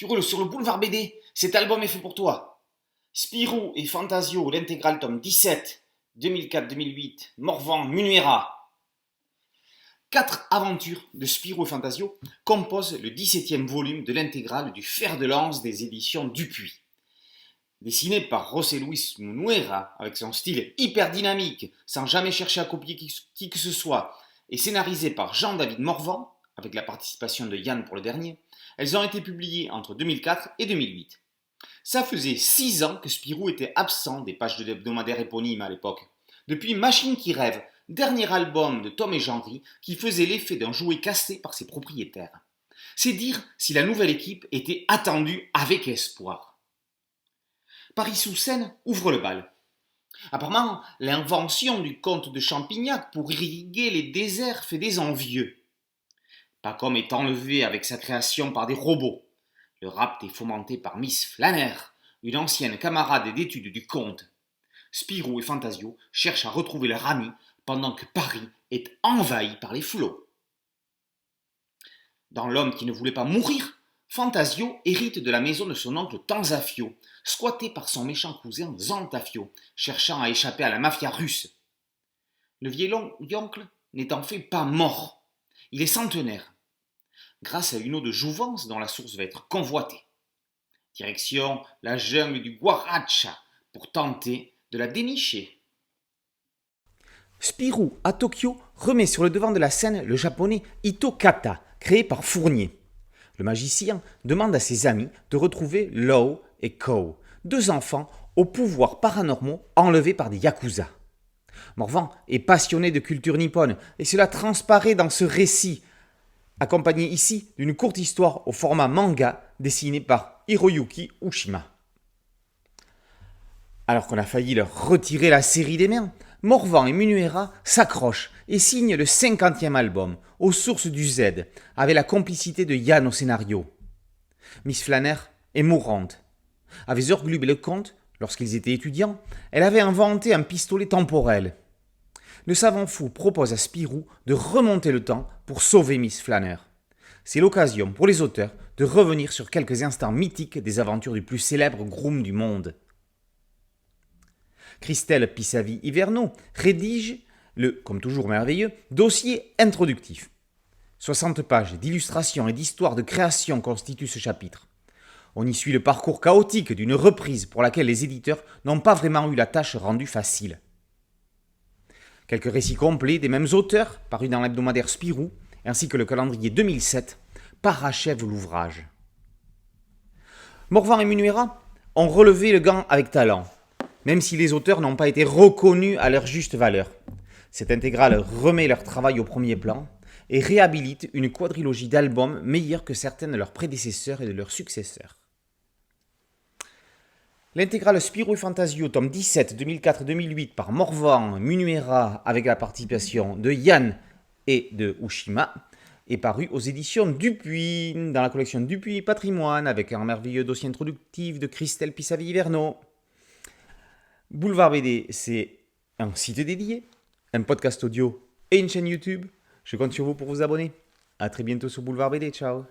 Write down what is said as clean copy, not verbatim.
tu roules sur le boulevard BD, cet album est fait pour toi. Spirou et Fantasio, l'intégrale tome 17, 2004-2008, Morvan, Munuera. 4 aventures de Spirou et Fantasio composent le 17e volume de l'intégrale du fer de lance des éditions Dupuis. Dessiné par José Luis Munuera, avec son style hyper dynamique, sans jamais chercher à copier qui que ce soit, et scénarisé par Jean-David Morvan, avec la participation de Yann pour le dernier, elles ont été publiées entre 2004 et 2008. Ça faisait 6 ans que Spirou était absent des pages de l'hebdomadaire éponyme à l'époque. Depuis Machine qui rêve, dernier album de Tom et Gendry qui faisait l'effet d'un jouet cassé par ses propriétaires. C'est dire si la nouvelle équipe était attendue avec espoir. Paris-sous-Seine ouvre le bal. Apparemment, l'invention du comte de Champignac pour irriguer les déserts fait des envieux. Pas comme est enlevé avec sa création par des robots. Le rapt est fomenté par Miss Flanner, une ancienne camarade d'études du comte. Spirou et Fantasio cherchent à retrouver leur ami pendant que Paris est envahi par les flots. Dans L'homme qui ne voulait pas mourir, Fantasio hérite de la maison de son oncle Tanzafio, squattée par son méchant cousin Zantafio, cherchant à échapper à la mafia russe. Le vieil oncle n'est en fait pas mort, il est centenaire, grâce à une eau de jouvence dont la source va être convoitée. Direction la jungle du Guaracha pour tenter de la dénicher. Spirou, à Tokyo, remet sur le devant de la scène le japonais Ito Kata, créé par Fournier. Le magicien demande à ses amis de retrouver Lo et Kou, 2 enfants aux pouvoirs paranormaux enlevés par des yakuza. Morvan est passionné de culture nippone et cela transparaît dans ce récit, accompagné ici d'une courte histoire au format manga dessinée par Hiroyuki Ushima. Alors qu'on a failli leur retirer la série des mains, Morvan et Munuera s'accrochent et signent le 50e album, aux sources du Z, avec la complicité de Yann au scénario. Miss Flanner est mourante. Avec Zorglub et le comte, lorsqu'ils étaient étudiants, elle avait inventé un pistolet temporel. Le savant fou propose à Spirou de remonter le temps pour sauver Miss Flanner. C'est l'occasion pour les auteurs de revenir sur quelques instants mythiques des aventures du plus célèbre groom du monde. Christelle Pissavi-Hiverneau rédige le, comme toujours merveilleux, dossier introductif. 60 pages d'illustrations et d'histoires de création constituent ce chapitre. On y suit le parcours chaotique d'une reprise pour laquelle les éditeurs n'ont pas vraiment eu la tâche rendue facile. Quelques récits complets des mêmes auteurs, parus dans l'hebdomadaire Spirou, ainsi que le calendrier 2007, parachèvent l'ouvrage. Morvan et Munuera ont relevé le gant avec talent, même si les auteurs n'ont pas été reconnus à leur juste valeur. Cette intégrale remet leur travail au premier plan et réhabilite une quadrilogie d'albums meilleure que certaines de leurs prédécesseurs et de leurs successeurs. L'intégrale Spirou et Fantasio, tome 17, 2004-2008 par Morvan, Munuera, avec la participation de Yann et de Ushima, est paru aux éditions Dupuis, dans la collection Dupuis Patrimoine, avec un merveilleux dossier introductif de Christelle Pissavi-Hiverneau. Boulevard BD, c'est un site dédié, un podcast audio et une chaîne YouTube. Je compte sur vous pour vous abonner. A très bientôt sur Boulevard BD. Ciao.